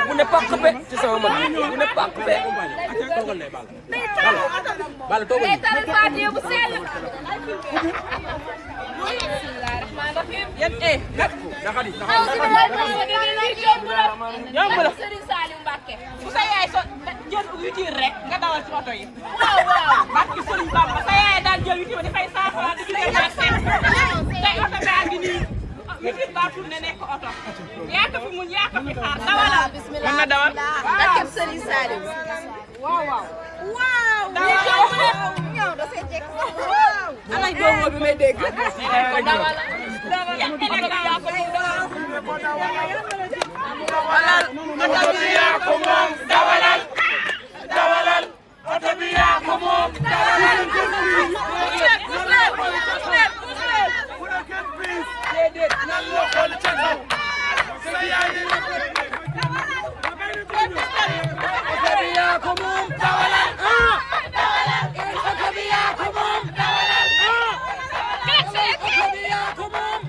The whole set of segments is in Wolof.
bu ne pàq be ci sama mag bu ne pàq be bal toogal yan naxadi yomb la Serigne Saliou Mbacké bu sa yaay so jël witir rek nga dawal ci oto yi waaw barki Serigne Bamba sa yaay daal jël witir ba dafay 100 francs di jël marché tey oto baa ngi nii witir baa tourné nekk oto yaa ko fi muñ yaa ko fi xaar dawala mën na dawal barki Serigne Saliou waaw ñëw da see jekk ana doomo bi may dégg dawala oto bi yaa ko moom dawalal dawalal oto bi yaa ko moom dawalal nan la xool ca kaw sa yaay oto bi yaa ko moom dawalal oto bi yaa ko moom dawalal oto bi yaa ko moom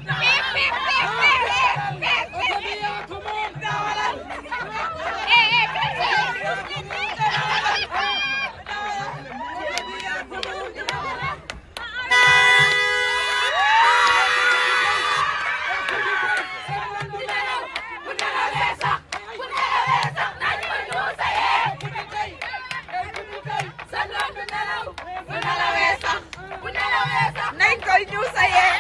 nañ koy ñu sayee